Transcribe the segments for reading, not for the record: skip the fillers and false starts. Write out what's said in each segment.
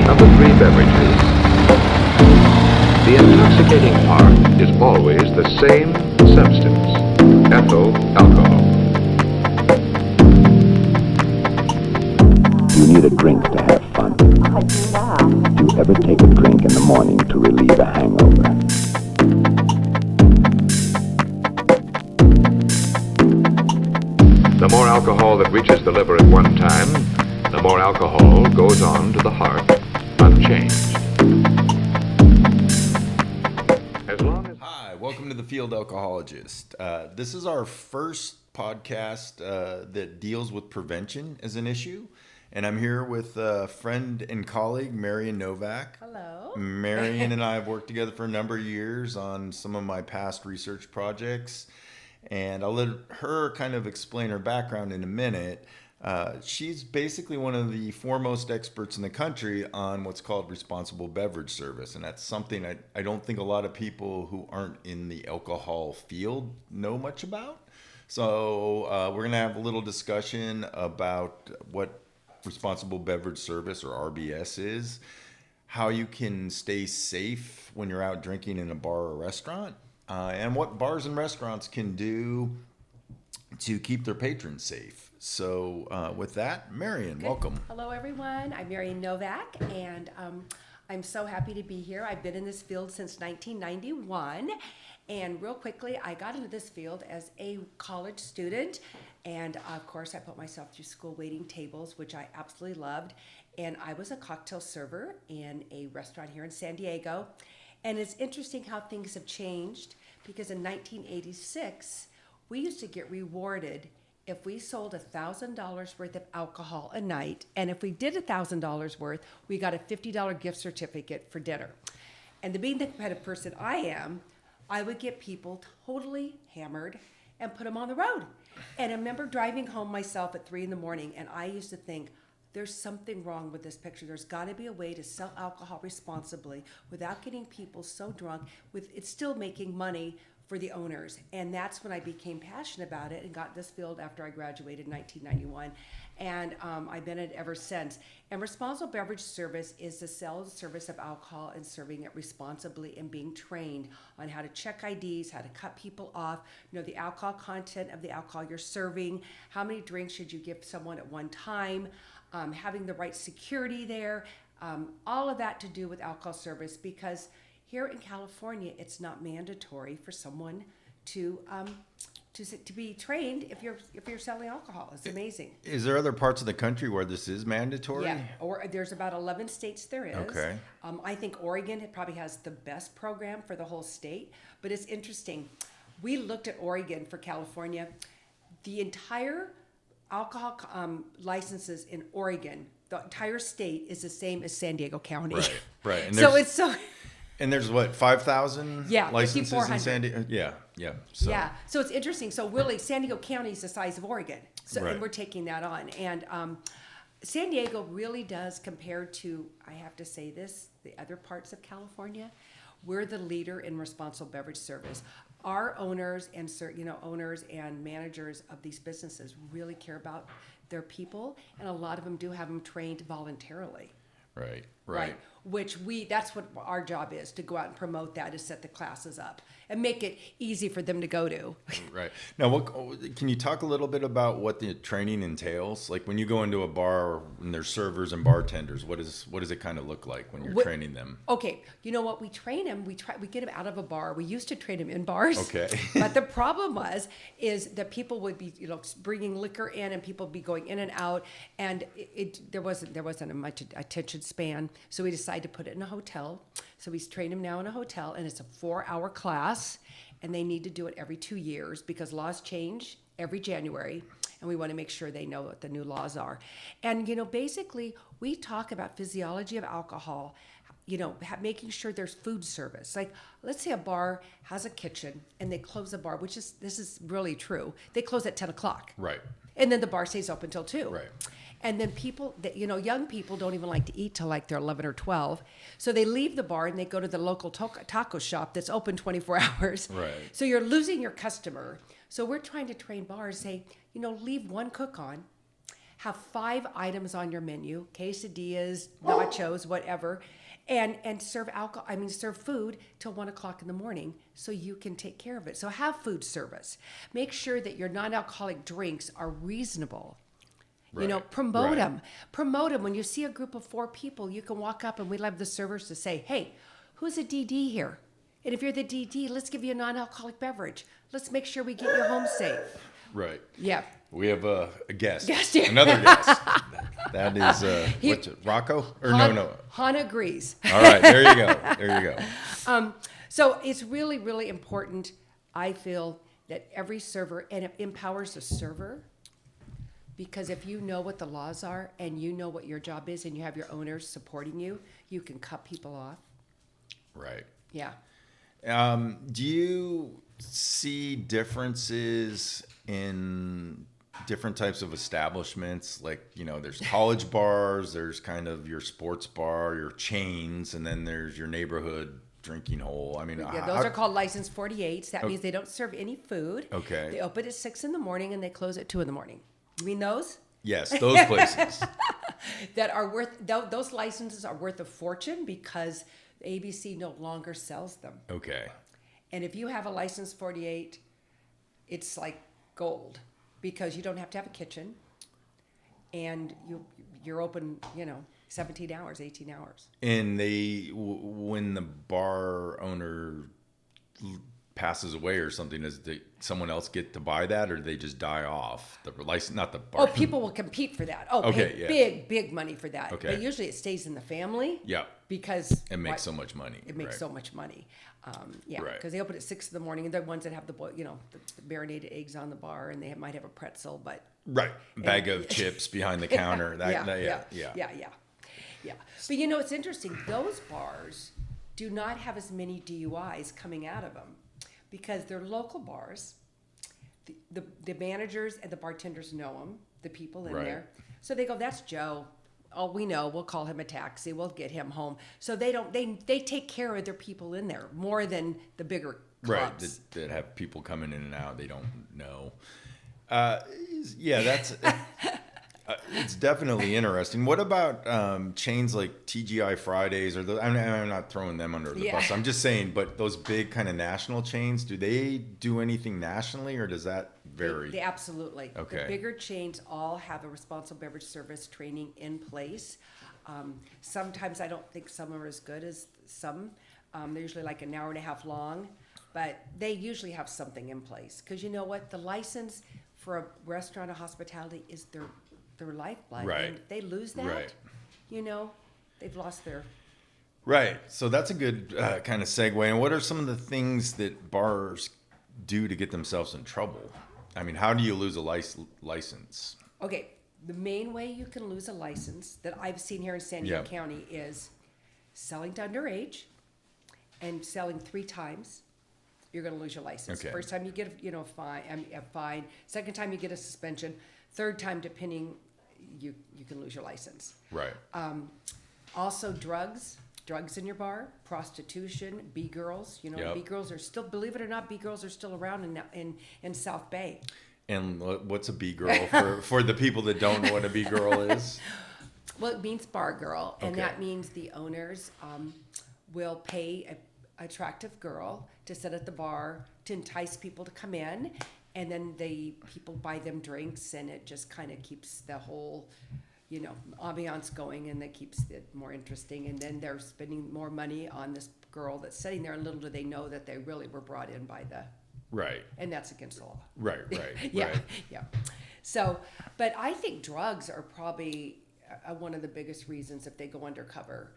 of the three beverages. The intoxicating part is always the same substance, ethyl alcohol. You need a drink to have fun. I do now. Do you ever take a drink in the morning to relieve a hangover? The more alcohol that reaches the liver at one time, the more alcohol goes on to the heart unchanged. As long as... Hi, welcome to the Field Alcohologist. This is our first podcast that deals with prevention as an issue. And I'm here with friend and colleague, Marian Novak. Hello. Marian and I have worked together for a number of years on some of my past research projects. And I'll let her kind of explain her background in a minute. She's basically one of the foremost experts in the country on what's called Responsible Beverage Service. And that's something I don't think a lot of people who aren't in the alcohol field know much about. So we're going to have a little discussion about what Responsible Beverage Service, or RBS, is, how you can stay safe when you're out drinking in a bar or restaurant, and what bars and restaurants can do to keep their patrons safe. So with that, Marian, welcome. Hello, everyone. I'm Marian Novak, and I'm so happy to be here. I've been in this field since 1991, and real quickly, I got into this field as a college student, and of course, I put myself through school waiting tables, which I absolutely loved, and I was a cocktail server in a restaurant here in San Diego, and it's interesting how things have changed, because in 1986, we used to get rewarded if we sold $1,000 worth of alcohol a night, and if we did $1,000 worth, we got a $50 gift certificate for dinner. And being the kind of person I am, I would get people totally hammered and put them on the road. And I remember driving home myself at 3 a.m, and I used to think, there's something wrong with this picture. There's got to be a way to sell alcohol responsibly without getting people so drunk, with it's still making money for the owners. And that's when I became passionate about it and got this field after I graduated in 1991. And I've been in it ever since. And Responsible Beverage Service is the sale and service of alcohol and serving it responsibly and being trained on how to check IDs, how to cut people off, the alcohol content of the alcohol you're serving, how many drinks should you give someone at one time, having the right security there, all of that to do with alcohol service, because here in California, it's not mandatory for someone to be trained if you're selling alcohol. It's amazing. Is there other parts of the country where this is mandatory? Yeah, or there's about 11 states there is. Okay. I think Oregon probably has the best program for the whole state, but it's interesting. We looked at Oregon for California. The entire alcohol licenses in Oregon, the entire state is the same as San Diego County. Right. And So it's so... And there's what, 5,000 licenses in San Diego? Yeah. So it's interesting. So really, San Diego County is the size of Oregon. So Right. And we're taking that on. And San Diego really does, compared to, I have to say this, the other parts of California, we're the leader in responsible beverage service. Our owners and owners and managers of these businesses really care about their people, and a lot of them do have them trained voluntarily. Right. That's what our job is, to go out and promote that, to set the classes up and make it easy for them to go to. Right. Now, can you talk a little bit about what the training entails? Like when you go into a bar and there's servers and bartenders, what does it kind of look like when you're training them? Okay. You know what? We train them. We get them out of a bar. We used to train them in bars. Okay. But the problem is that people would be, bringing liquor in, and people would be going in and out, and there wasn't a much attention span. So we decided to put it in a hotel. So we train them now in a hotel, and it's a 4-hour class, and they need to do it every 2 years because laws change every January, and we want to make sure they know what the new laws are. And, basically, we talk about physiology of alcohol, making sure there's food service. Like, let's say a bar has a kitchen, and they close the bar, this is really true. They close at 10 o'clock. Right. And then the bar stays open till 2. Right. And then people, young people don't even like to eat till like they're 11 or 12. So they leave the bar and they go to the local taco shop that's open 24 hours. Right. So you're losing your customer. So we're trying to train bars, say, leave one cook on, have 5 items on your menu, quesadillas, nachos, whatever, and serve serve food till 1 o'clock in the morning so you can take care of it. So have food service. Make sure that your non-alcoholic drinks are reasonable. Right. Promote Right. them. Promote them. When you see a group of 4 people, you can walk up and we'll have the servers to say, hey, who's a DD here? And if you're the DD, let's give you a non-alcoholic beverage. Let's make sure we get you home safe. Right. Yeah. We have a guest. Guest here. Another guest. That is, what's it, Rocco? Or no. Han agrees. All right, there you go. There you go. So it's really, really important, I feel, that every server, and it empowers the server, because if you know what the laws are and you know what your job is and you have your owners supporting you, you can cut people off. Right. Yeah. Do you see differences in different types of establishments? Like, there's college bars, there's kind of your sports bar, your chains, and then there's your neighborhood drinking hole. I mean, Yeah, those are called license 48s. That means they don't serve any food. Okay. They open at 6 in the morning and they close at 2 in the morning. You mean those? Yes, those places. That are those licenses are worth a fortune because ABC no longer sells them. Okay. And if you have a license 48, it's like gold because you don't have to have a kitchen and you're open, 17 hours, 18 hours. And when the bar owner passes away or something, does someone else get to buy that, or do they just die off? The license, not the bar. Oh, people will compete for that. Oh, Okay, pay yeah. big money for that. Okay. But usually it stays in the family. Yeah. Because It makes so much money. It makes right. so much money. Yeah, Right. because they open at 6 in the morning, and they're ones that have the marinated eggs on the bar, and they might have a pretzel, but Right. Bag of chips behind the counter. yeah. But it's interesting. Those bars do not have as many DUIs coming out of them because they're local bars. The managers and the bartenders know them, the people in Right. there. So they go, that's Joe. Oh, we know. We'll call him a taxi. We'll get him home. So they take care of their people in there more than the bigger clubs. Right. That have people coming in and out. They don't know. That's it's definitely interesting. What about chains like TGI Fridays or I'm not throwing them under the bus. I'm just saying, but those big kind of national chains, do they do anything nationally or does that vary? They absolutely. Okay. The bigger chains all have a responsible beverage service training in place. Sometimes I don't think some are as good as some. They're usually like an hour and a half long, but they usually have something in place. Because you know what? The license for a restaurant or hospitality is their lifeblood. Right. And if they lose that, Right. they've lost their... Right. So that's a good kind of segue. And what are some of the things that bars do to get themselves in trouble? I mean, how do you lose a license? Okay, the main way you can lose a license that I've seen here in San Diego County is selling to underage and selling 3 times. You're going to lose your license. Okay. First time you get a fine. Second time you get a suspension. Third time, depending, you can lose your license. Right. Also, drugs in your bar, prostitution, B-girls. Yep. B-girls are still, believe it or not, B-girls are still around in South Bay. And what's a B-girl for the people that don't know what a B-girl is? Well, it means bar girl, and Okay. that means the owners will pay an attractive girl to sit at the bar to entice people to come in, and then people buy them drinks, and it just kind of keeps the whole, ambiance going, and that keeps it more interesting. And then they're spending more money on this girl that's sitting there, and little do they know that they really were brought in by the... Right. And that's against the law. Right. Yeah, Right. yeah. So, but I think drugs are probably one of the biggest reasons if they go undercover.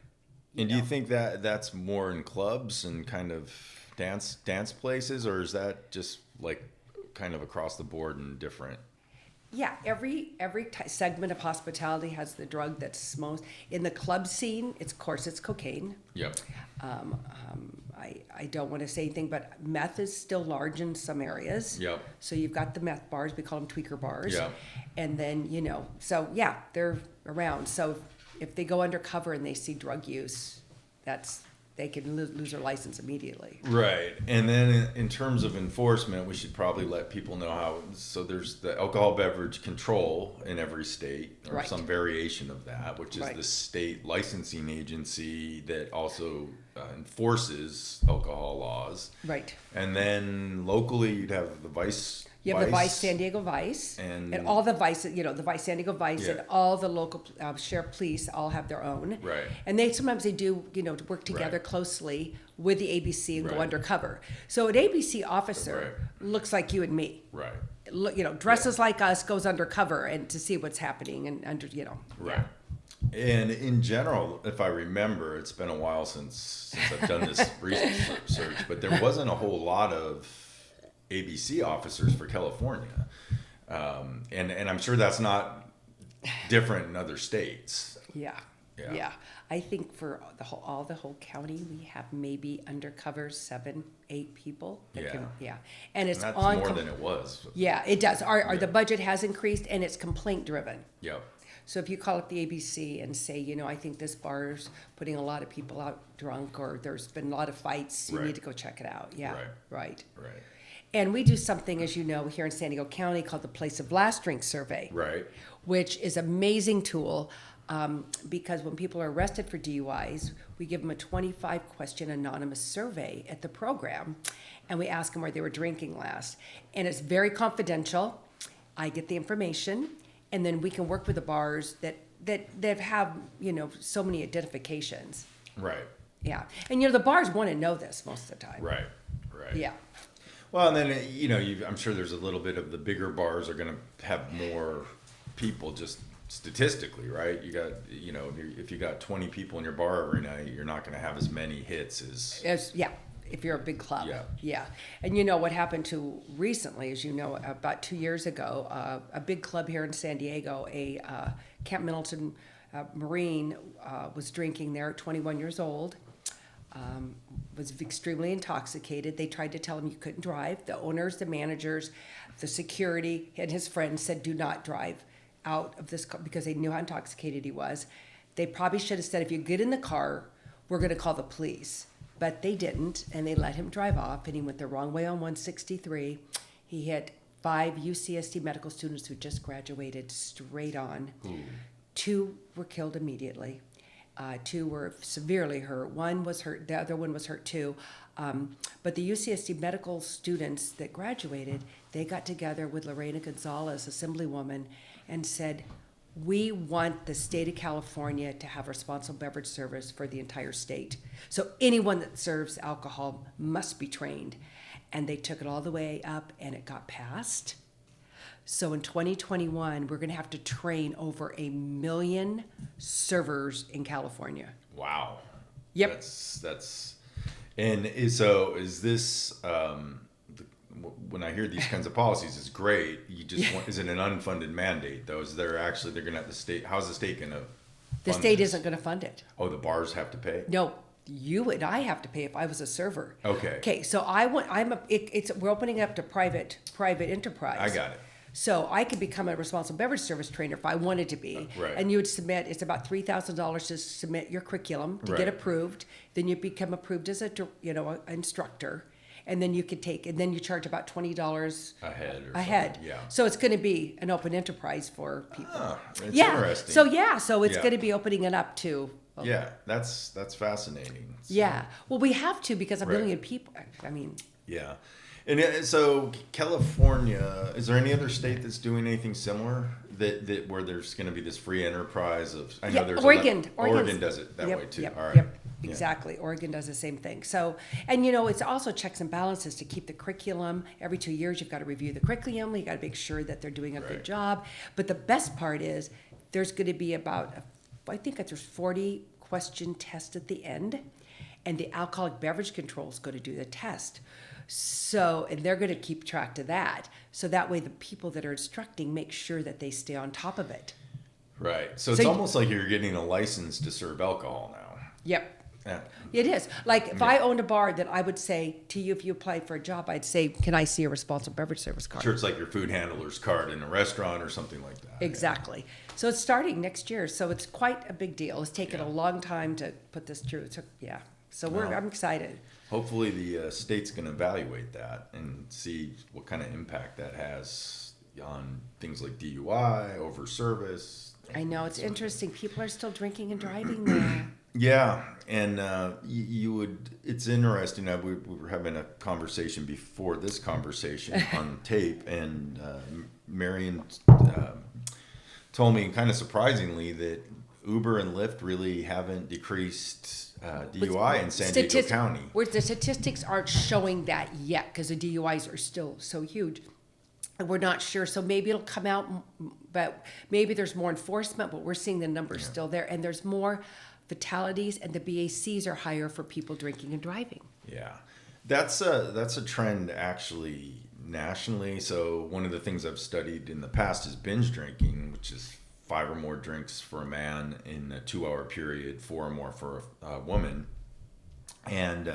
And do you think that that's more in clubs and kind of dance places, or is that just like kind of across the board and different? Yeah, every segment of hospitality has the drug that's most in the club scene. Of course, it's cocaine. Yep. I don't want to say anything, but meth is still large in some areas. Yep. So you've got the meth bars. We call them tweaker bars. Yep. And then so yeah, they're around. So if they go undercover and they see drug use, that's they can lose their license immediately. Right. And then in terms of enforcement, we should probably let people know how. So there's the alcohol beverage control in every state, or Right. some variation of that, which is Right. the state licensing agency that also enforces alcohol laws. Right. And then locally, you'd have the Vice. You have the Vice, San Diego Vice, And- all the Vice, the Vice, San Diego Vice, Yeah. and all the local sheriff police all have their own. Right. And they sometimes they do, work together Right. closely with the ABC and go Right. undercover. So an ABC officer looks like you and me. Right. Dresses like us, goes undercover and to see what's happening Right. And in general, if I remember, it's been a while since I've done this research, but there wasn't a whole lot of ABC officers for California, and I'm sure that's not different in other states. Yeah. Yeah. Yeah. I think for the whole county, we have maybe undercover 7, 8 people. Yeah. And it's And that's on. more than it was. Yeah, it does. The Yeah. budget has increased and it's complaint driven. Yep. So if you call up the ABC and say, I think this bar's putting a lot of people out drunk, or there's been a lot of fights, you Right. need to go check it out. Yeah. Right. Right. And we do something, as you know, here in San Diego County called the Place of Last Drink Survey. Right. Which is an amazing tool, because when people are arrested for DUIs, we give them a 25-question anonymous survey at the program, and we ask them where they were drinking last. And it's very confidential. I get the information, and then we can work with the bars that have, so many identifications. Right. Yeah. And, the bars want to know this most of the time. Right. Right. Yeah. Well, and then I'm sure there's a little bit of the bigger bars are going to have more people just statistically, right? You got, if you got 20 people in your bar every night, you're not going to have as many hits as. If you're a big club. Yeah. And what happened to recently, as you know, about 2 years ago, a big club here in San Diego, Camp Middleton Marine, was drinking there at 21 years old, was extremely intoxicated. They tried to tell him you couldn't drive. The owners, the managers, the security, and his friends said, do not drive out of this car, because they knew how intoxicated he was. They probably should have said, if you get in the car, we're going to call the police. But they didn't, and they let him drive off, and he went the wrong way on 163. He hit 5 UCSD medical students who just graduated straight on. Ooh. 2 were killed immediately. 2 were severely hurt. 1 was hurt. The other one was hurt too. But the UCSD medical students that graduated, they got together with Lorena Gonzalez, Assemblywoman, and said, we want the state of California to have responsible beverage service for the entire state. So anyone that serves alcohol must be trained. And they took it all the way up, and it got passed. So in 2021, we're going to have to train over 1 million servers in California. Wow. Yep. That's is this when I hear these kinds of policies, it's great. You just want, is it an unfunded mandate though? Is there actually they're going to have the state? How's the state going to? The state isn't going to fund it. Oh, the bars have to pay. No, you and I have to pay if I was a server. Okay. Okay, so we're opening up to private enterprise. I got it. So I could become a responsible beverage service trainer if I wanted to be. Right. And you would submit, it's about $3,000 to submit your curriculum to Right. get approved. Then you become approved as an instructor. And then you could take, and then you charge about $20 Ahead. ahead. Yeah. So it's going to be an open enterprise for people. That's interesting. So it's Yeah. going to be opening it up to. Yeah, that's fascinating. So, Yeah. Well, we have to, because a Right. million people, I mean. Yeah. And so California, is there any other state that's doing anything similar that where there's going to be this free enterprise of? I know Yeah, there's Oregon does it that way too. Yep, All right. yep, Yeah. exactly. Oregon does the same thing. So, and it's also checks and balances to keep the curriculum. Every 2 years, you've got to review the curriculum. You got to make sure that they're doing a good Right. job. But the best part is there's going to be I think there's 40 question test at the end, and the alcoholic beverage control is going to do the test. So, and they're going to keep track of that. So that way the people that are instructing make sure that they stay on top of it. Right. So it's almost like you're getting a license to serve alcohol now. Yep. Yeah. It is. Like if I owned a bar, that I would say to you, if you applied for a job, I'd say, can I see a responsible beverage service card? Sure, it's like your food handler's card in a restaurant or something like that. Exactly. So it's starting next year. So it's quite a big deal. It's taken Yeah. a long time to put this through. So yeah. So Wow. I'm excited. Hopefully the state's going to evaluate that and see what kind of impact that has on things like DUI, over service. I know, it's interesting. People are still drinking and driving now. Yeah, and it's interesting. We were having a conversation before this conversation on tape, and Marian told me, kind of surprisingly, that Uber and Lyft really haven't decreased DUI in San Diego County. Where the statistics aren't showing that yet because the DUIs are still so huge. And we're not sure. So maybe it'll come out, but maybe there's more enforcement, but we're seeing the numbers still there. And there's more fatalities, and the BACs are higher for people drinking and driving. Yeah, that's a trend actually nationally. So one of the things I've studied in the past is binge drinking, which is 5 or more drinks for a man in a 2-hour period, 4 or more for a woman. And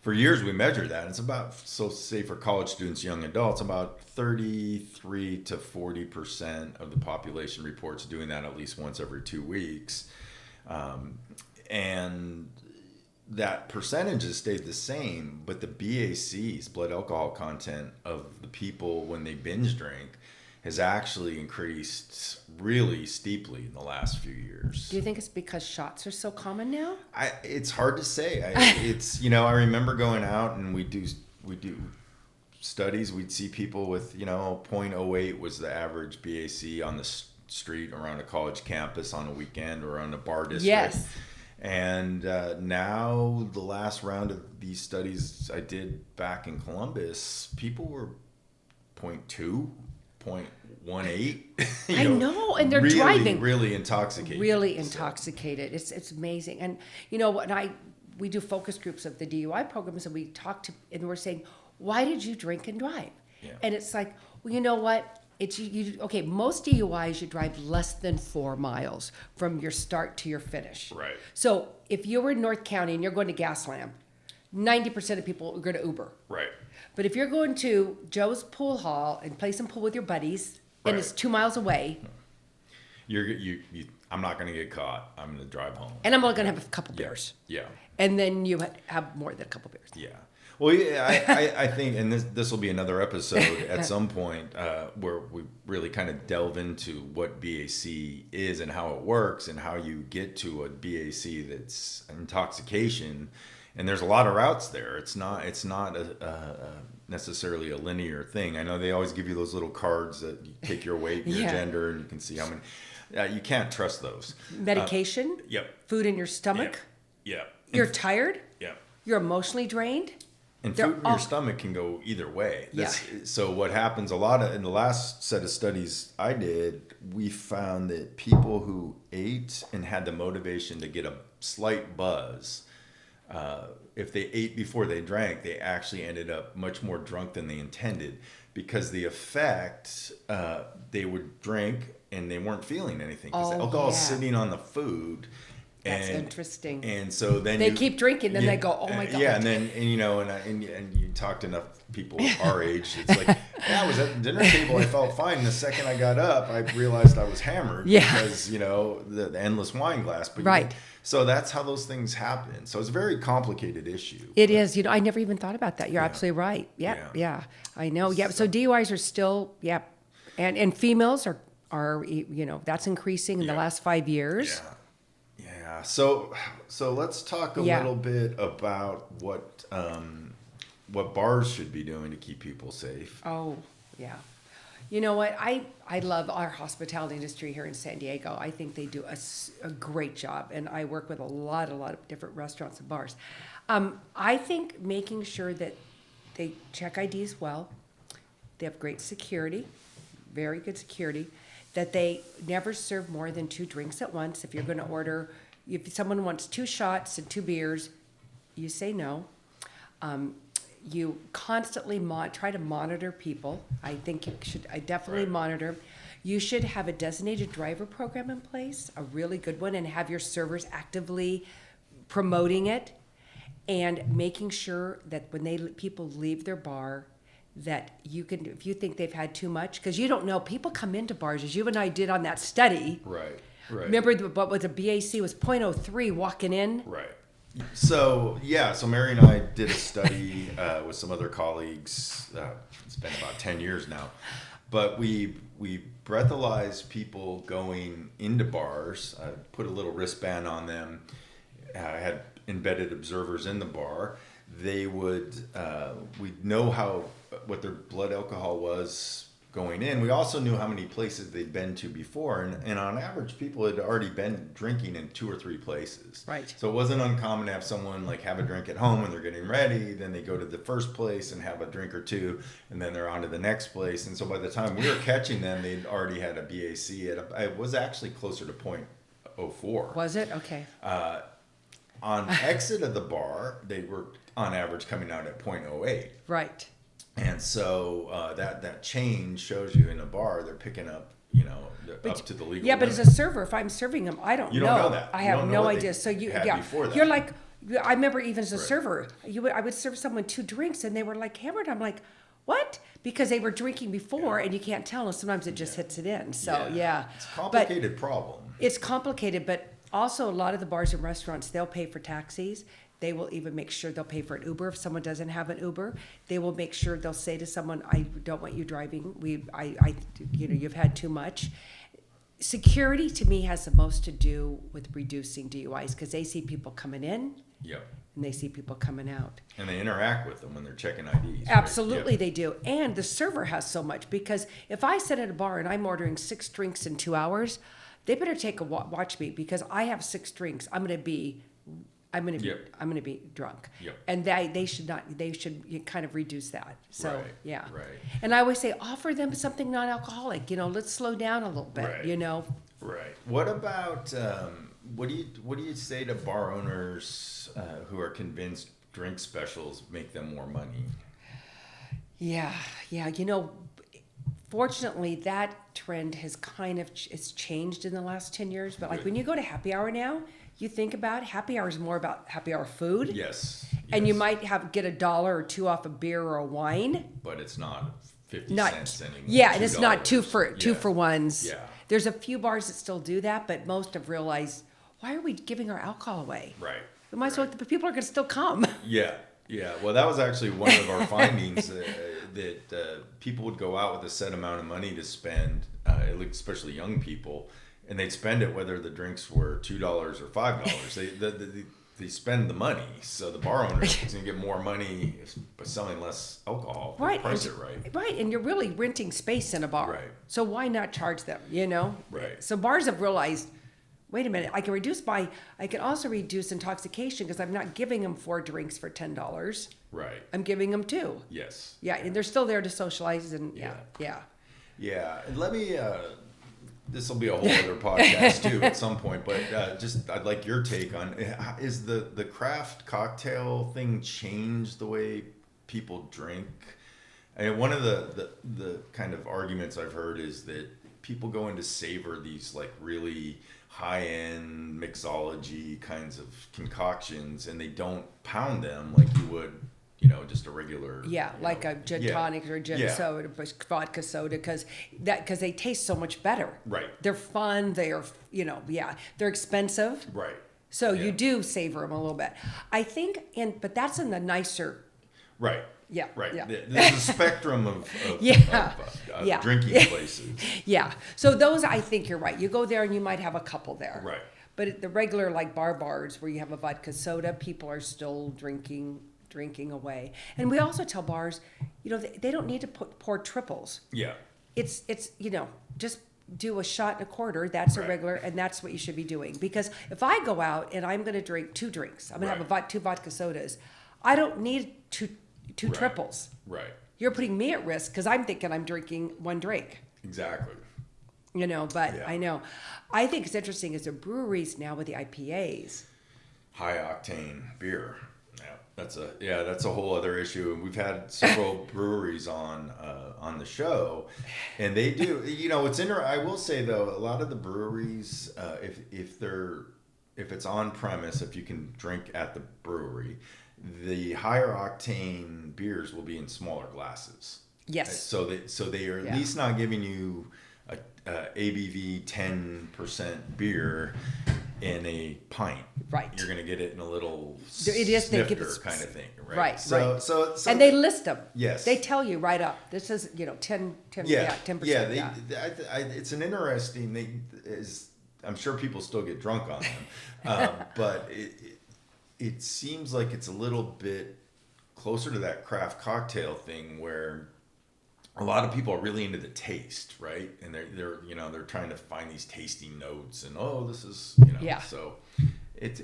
for years we measured that. It's about, so say for college students, young adults, about 33 to 40% of the population reports doing that at least once every 2 weeks. And that percentage has stayed the same, but the BACs, blood alcohol content, of the people when they binge drink has actually increased really steeply in the last few years. Do you think it's because shots are so common now? It's hard to say. I remember going out and we do studies. We'd see people with 0.08 was the average BAC on the street around a college campus on a weekend or on a bar district. Yes. And now the last round of these studies I did back in Columbus, people were 0.2, 0.18. I know, and they're really, driving. really intoxicated. Really intoxicated. It's amazing. And we do focus groups of the DUI programs, and we talk to, and we're saying, why did you drink and drive? Yeah. And it's like, well, you know what? It's okay. Most DUIs, you drive less than 4 miles from your start to your finish. Right. So if you were in North County and you're going to Gaslamp, 90% of people are going to Uber. Right. But if you're going to Joe's Pool Hall and play some pool with your buddies, and Right. it's 2 miles away, I'm not going to get caught. I'm going to drive home. and I'm only going to have a couple beers, Yeah. and then you have more than a couple beers. Yeah. Well, yeah, I think, and this will be another episode at some point where we really kind of delve into what BAC is and how it works and how you get to a BAC that's intoxication. And there's a lot of routes there. It's not necessarily a linear thing. I know they always give you those little cards that you take your weight, your gender, and you can see how many. You can't trust those. Medication, Yep. food in your stomach, Yep. you're tired, Yep. you're emotionally drained. And They're food in all- your stomach can go either way. Yeah. So what happens in the last set of studies I did, we found that people who ate and had the motivation to get a slight buzz, if they ate before they drank, they actually ended up much more drunk than they intended, because the effect, they would drink and they weren't feeling anything because the alcohol is sitting on the food. That's interesting. And so then They keep drinking, then they go, oh my God. Yeah, and then and you talk to enough people our age, it's like, I was at the dinner table, I felt fine. The second I got up, I realized I was hammered because the endless wine glass. But Right. So that's how those things happen. So it's a very complicated issue. It is. I never even thought about that. You're absolutely right. Yeah. I know. Yeah. So DUIs are still, and females are that's increasing in the last 5 years. Yeah. So let's talk a little bit about what bars should be doing to keep people safe. Oh, yeah. You know what? I love our hospitality industry here in San Diego. I think they do a great job, and I work with a lot of different restaurants and bars. I think making sure that they check IDs well, they have great security, very good security, that they never serve more than 2 drinks at once. If you're going to order, if someone wants 2 shots and 2 beers, you say no. You constantly try to monitor people. I think you should. I definitely monitor. You should have a designated driver program in place, a really good one, and have your servers actively promoting it, and making sure that when people leave their bar, that you can, if you think they've had too much, because you don't know. People come into bars, as you and I did on that study. Right. Remember what was a BAC was 0.03 walking in. Right. So Mary and I did a study with some other colleagues. It's been about 10 years now, but we breathalyzed people going into bars. Put a little wristband on them. Had embedded observers in the bar. They would we'd know what their blood alcohol was going in. We also knew how many places they'd been to before, and on average, people had already been drinking in 2 or 3 places. Right. So it wasn't uncommon to have someone like have a drink at home when they're getting ready, then they go to the first place and have a drink or two, and then they're on to the next place. And so by the time we were catching them, they'd already had a BAC it was actually closer to 0.04. Was it? Okay. On exit of the bar, they were on average coming out at 0.08. Right. And so that change shows you in a bar, they're picking up, up to the legal Yeah, but limit. as a server, if I'm serving them, I don't know. You don't know that. I You have don't know no what idea. they So you, had yeah, before that. you're like, I remember even as a Right. server, I would serve someone 2 drinks and they were like hammered. I'm like, what? Because they were drinking before and you can't tell, and sometimes it just hits it in. So yeah. It's a complicated problem. It's complicated, but also a lot of the bars and restaurants, they'll pay for taxis. They will even make sure they'll pay for an Uber if someone doesn't have an Uber. They will make sure they'll say to someone, "I don't want you driving. You've had too much." Security to me has the most to do with reducing DUIs because they see people coming in Yep. and they see people coming out. And they interact with them when they're checking IDs. Absolutely, Right? they do. And the server has so much because if I sit at a bar and I'm ordering 6 drinks in 2 hours, they better take a watch me because I have 6 drinks. I'm going to be drunk. Yep. And they should kind of reduce that. So Right, yeah. right. And I always say offer them something non-alcoholic. Let's slow down a little bit. Right. Right. What about what do you say to bar owners who are convinced drink specials make them more money? Yeah. Fortunately, that trend has it's changed in the last 10 years. But like Good. when you go to happy hour now, you think about happy hour is more about happy hour food. Yes. And you yes. might get $1 or $2 off a beer or a wine. But it's not 50 Not cents anymore. yeah, and it's not two $2. for ones. Yeah. There's a few bars that still do that, but most have realized why are we giving our alcohol away? Right. We might as well. The people are going to still come. Yeah. Yeah. Well, that was actually one of our findings that people would go out with a set amount of money to spend, especially young people, and they'd spend it whether the drinks were $2 or $5. They spend the money, so the bar owner is going to get more money by selling less alcohol. If they price it right. Right, and you're really renting space in a bar. Right. So why not charge them? Right. So bars have realized, wait a minute, I can also reduce intoxication because I'm not giving them 4 drinks for $10. Right. I'm giving them 2. Yes. Yeah, and they're still there to socialize and yeah. Yeah. And let me. This will be a whole other podcast too at some point, but I'd like your take on is the craft cocktail thing changed the way people drink? And one of the kind of arguments I've heard is that people go in to savor these like really high-end mixology kinds of concoctions, and they don't pound them like you would, just a regular. Like a gin tonic or a gin soda, vodka soda, because they taste so much better. Right. They're fun. They're they're expensive. Right. So you do savor them a little bit. I think, but that's in the nicer. Right. Yeah. Right. Yeah. There's a spectrum of Yeah. drinking places. Yeah. So those, I think you're right. You go there and you might have a couple there. Right. But at the regular like bars where you have a vodka soda, people are still drinking away. And we also tell bars, they don't need to pour triples. Yeah. It's just do a shot and a quarter. That's a Right. regular, and that's what you should be doing. Because if I go out and I'm going to drink 2 drinks, I'm going to have 2 vodka sodas. I don't need two triples. Right. You're putting me at risk because I'm thinking I'm drinking 1 drink. Exactly. But Yeah. I know. I think it's interesting is the breweries now with the IPAs. High octane beer. Yeah, that's a whole other issue. And we've had several breweries on the show, and they do. It's I will say though, a lot of the breweries, if it's on premise, if you can drink at the brewery, the higher octane beers will be in smaller glasses. Yes. So they are at least not giving you a ABV 10% beer in a pint. Right. You're going to get it in a little It is, they give snifter it kind of thing, right? Right, So, right. so And they list them. Yes. They tell you right up. This is 10%. Yeah, 10%. yeah. It's an interesting. I'm sure people still get drunk on them, but it seems like it's a little bit closer to that craft cocktail thing where a lot of people are really into the taste, right? And they're trying to find these tasty notes and this is Yeah. So it's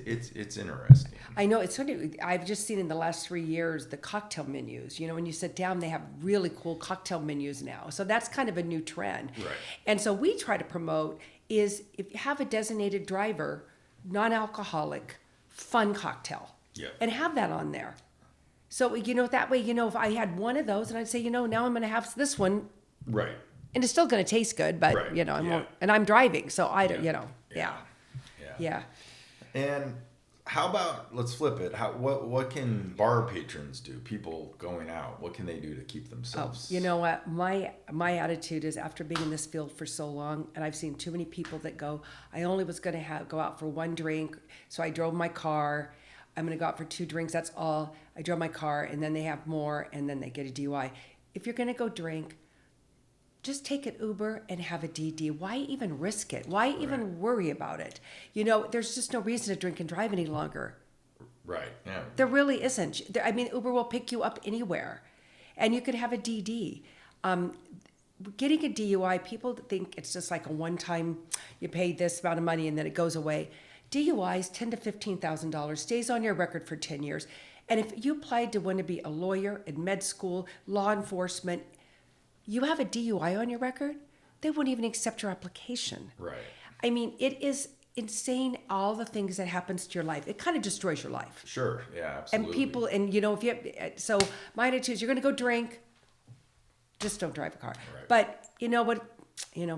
interesting. I know, it's funny. I've just seen in the last 3 years the cocktail menus. When you sit down, they have really cool cocktail menus now. So that's kind of a new trend. Right. And so we try to promote is if you have a designated driver, non-alcoholic, fun cocktail. Yeah. And have that on there. So, that way, if I had one of those and I'd say, now I'm going to have this one. Right. And it's still going to taste good, but, Right. I Yeah. won't. And I'm driving, so I don't, Yeah. Yeah. And how about, let's flip it. What can bar patrons do? People going out, what can they do to keep themselves? You know what? My attitude is after being in this field for so long, and I've seen too many people that go, I only was going to go out for one drink, so I drove my car. I'm going to go out for 2 drinks. That's all. I drove my car, and then they have more, and then they get a DUI. If you're going to go drink, just take an Uber and have a DD. Why even risk it? Why even worry about it? There's just no reason to drink and drive any longer. Right. Yeah. There really isn't. Uber will pick you up anywhere, and you could have a DD. Getting a DUI, people think it's just like a one-time, you pay this amount of money and then it goes away. DUIs, $10,000 to $15,000, stays on your record for 10 years. And if you applied to want to be a lawyer in med school, law enforcement, you have a DUI on your record, they won't even accept your application. Right. It is insane all the things that happens to your life. It kind of destroys your life. Sure. Yeah, absolutely. And people, if you, so my attitude is you're going to go drink, just don't drive a car. Right. But you know what?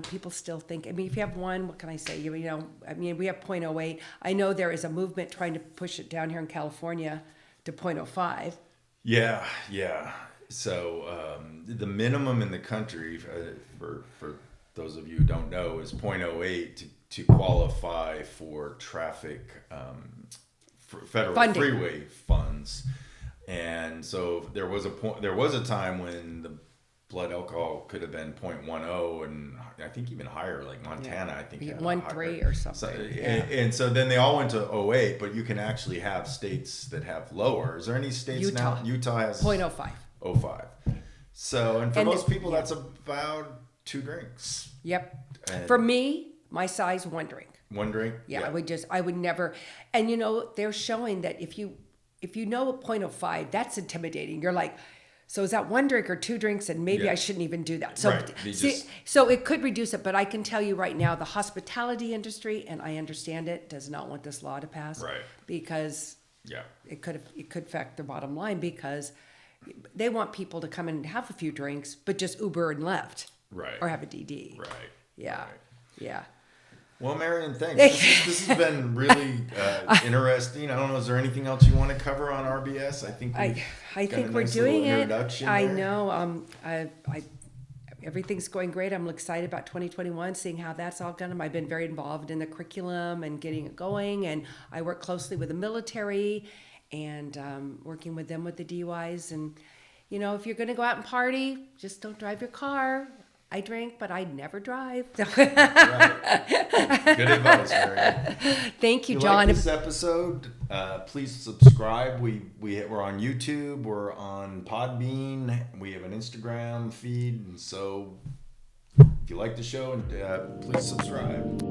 People still think, if you have one, what can I say? We have 0.08. I know there is a movement trying to push it down here in California to 0.05. Yeah. So the minimum in the country, for those of you who don't know, is 0.08 to qualify for traffic, for federal Funding. freeway funds. And so there was a time when the blood alcohol could have been 0.10, and I think even higher, like Montana, I think had 1.3 or something. So, and so then they all went to 0.8, but you can actually have states that have lower. Is there any states now? Utah has 0.05. 0.5. So, and for And most people, that's about 2 drinks. Yep. And For me, my size, 1 drink. 1 drink. Yeah, I would never. And they're showing that if you know a 0.05, that's intimidating. You're like, so is that 1 drink or 2 drinks? And maybe Yeah. I shouldn't even do that. So, Right. so it could reduce it, but I can tell you right now, the hospitality industry, and I understand it, does not want this law to pass. Right. Because Yeah. it could affect their bottom line, because they want people to come in and have a few drinks, but just Uber and left. Right. Or have a DD. Right. Yeah. Right. Yeah. Well, Marian, thanks. This has been really interesting. I don't know, is there anything else you want to cover on RBS? I think I think we're doing it. I there. know. Everything's going great. I'm excited about 2021, seeing how that's all going. I've been very involved in the curriculum and getting it going, and I work closely with the military and working with them with the DUIs. And if you're going to go out and party, just don't drive your car. I drink, but I never drive. Right. Good advice, Marian. Thank you, If you John. like this episode, please subscribe. We're on YouTube. We're on Podbean. We have an Instagram feed. And so if you like the show, please subscribe.